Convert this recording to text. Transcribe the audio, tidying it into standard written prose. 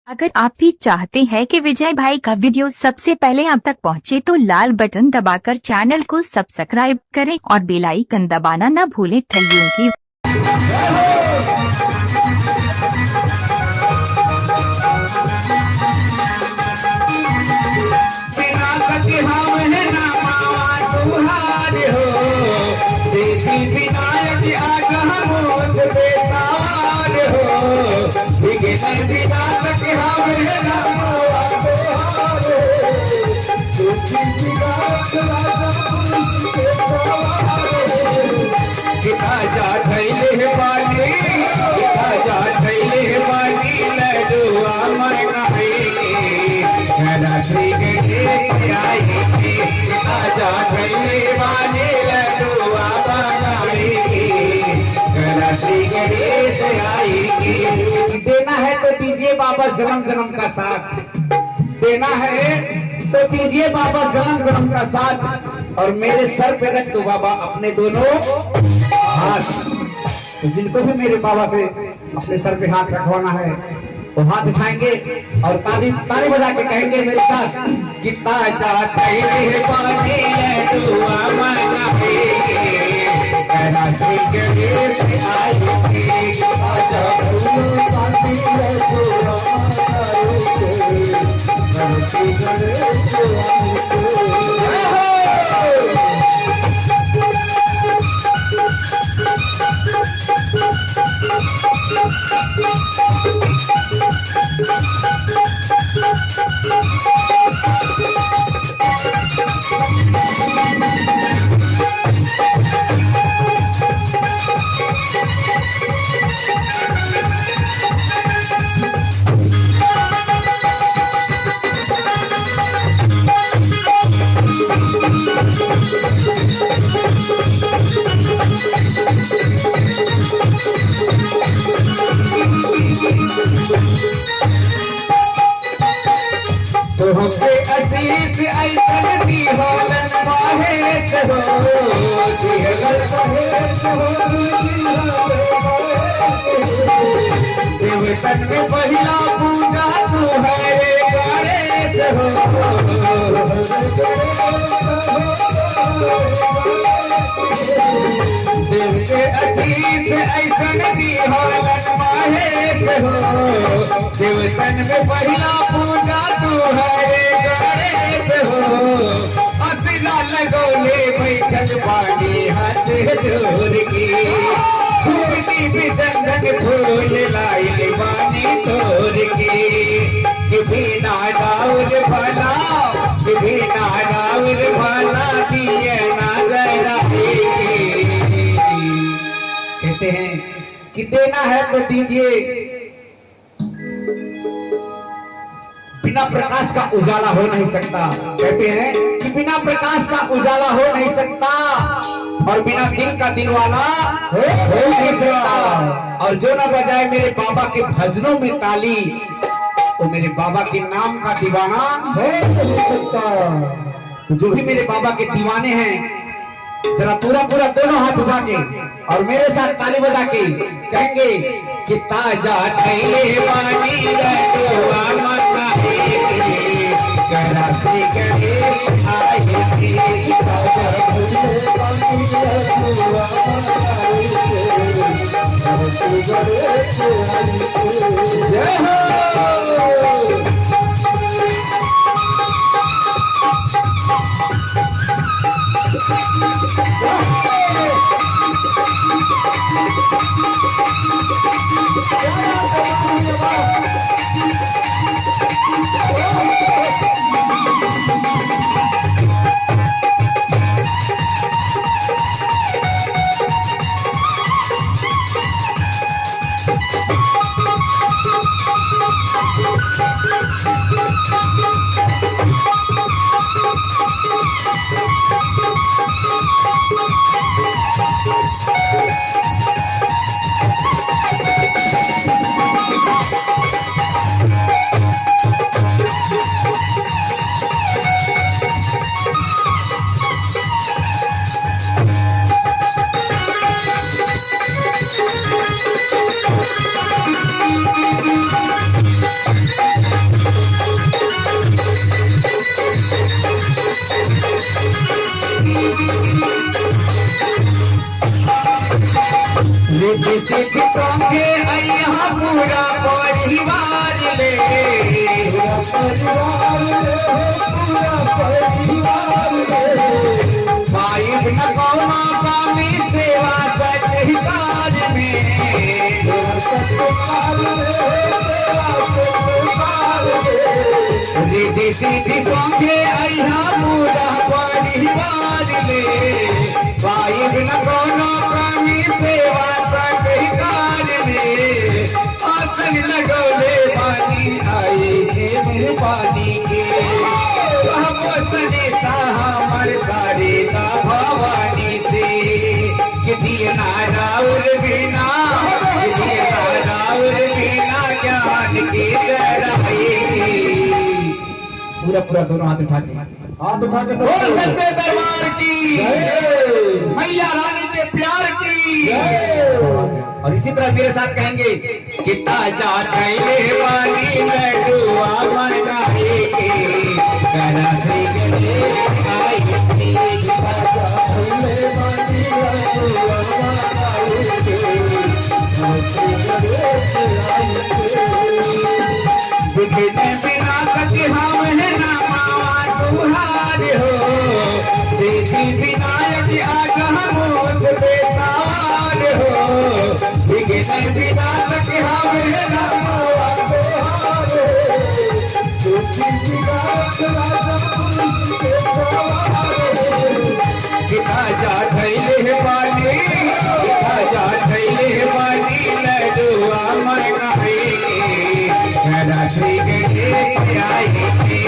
अगर आप भी चाहते हैं कि विजय भाई का वीडियो सबसे पहले आप तक पहुंचे तो लाल बटन दबाकर चैनल को सब्सक्राइब करें और बेल आइकन दबाना न भूलें। Thank you. श्री गणेश आएंगे, आजा गले वाले लडुआ बनाएंगे, श्री गणेश आएंगे। देना है तो दीजिए बाबा जन्म जन्म का साथ, देना है तो दीजिए बाबा जन्म जन्म का साथ, और मेरे सर पे रख दो बाबा अपने दोनों हाथ। तो जिनको भी मेरे बाबा से अपने सर पे हाथ रखवाना है तो हाथ उठाएंगे और ताली बजा के कहेंगे मेरे साथ, कितना चाहते हैं पानी लडुआ बनाएंगे, श्री गणेश आएंगे, आजा पानी लडुआ बनाएंगे, श्री गणेश आएंगे। तो हमसे असीस ऐसन दी होलन माहेश हो, देवतन में पहिला पूजा तू है रे गणेश हो, देव के असीस ऐसन दी होलन माहेश हो, देवतन में पहिला पूजा तू है लगोले बैठक पानी हाथ जोड़ के, फूलती भी चंदन फूल लाई पानी तोड़ के, बिना डाउर भला बिना डाउर भला दिए नजर कहते हैं कि देना है तो दीजिए, बिना प्रकाश का उजाला हो नहीं सकता। कहते हैं कि बिना प्रकाश का उजाला हो नहीं सकता, और बिना दिन का दिन वाला हो नहीं सकता। और जो ना बजाए मेरे बाबा के भजनों में ताली, वो मेरे बाबा के नाम का दीवाना हो नहीं सकता। तो जो भी मेरे बाबा के दीवाने हैं जरा पूरा दोनों हाथ उठा के और मेरे साथ ताली बजा के कहेंगे कि ताजा थैले पानी लडुआ बनाएंगे, श्री गणेश आएंगे, श्री गणेश आएंगे। जय हो। परिवार ले, भाई बिना कौना कामी सेवा सत्कार में, रिद्धि सिद्धि संगे अइहा पूरा परिवार ले, भाई बिना कौना कामी सेवा सत्कार में, आसन लगौले पानी आए के पानी के, सनेता हमर सरिता भवानी से, किदिए नाराउर बिना, किदिए नाराउर बिना ज्ञान की गहराई। पूरा पूरा दोनों हाथ उठा के बोल सच्चे दरबार की, मैया रानी के प्यार की। और इसी तरह मेरे साथ कहेंगे कि ताजा कैले वाली लड्डुआ बनाए के, करा श्री गणेश आई थी, ताजा कैले वाली लड्डुआ बनाए के, श्री गणेश आई थी। बिघने बिना सके हम है ना मावा तुम्हार हो, सिद्धि विनायक आगा मोस बेसार हो, बिघने बिना सके हम है ना मावा तुम्हार हो, सिद्धि विनायक आगा मोस बेसार हो। राजा धैले वाली, राजा धैले वाली लड्डुआ मनाए, श्री गणेश आई।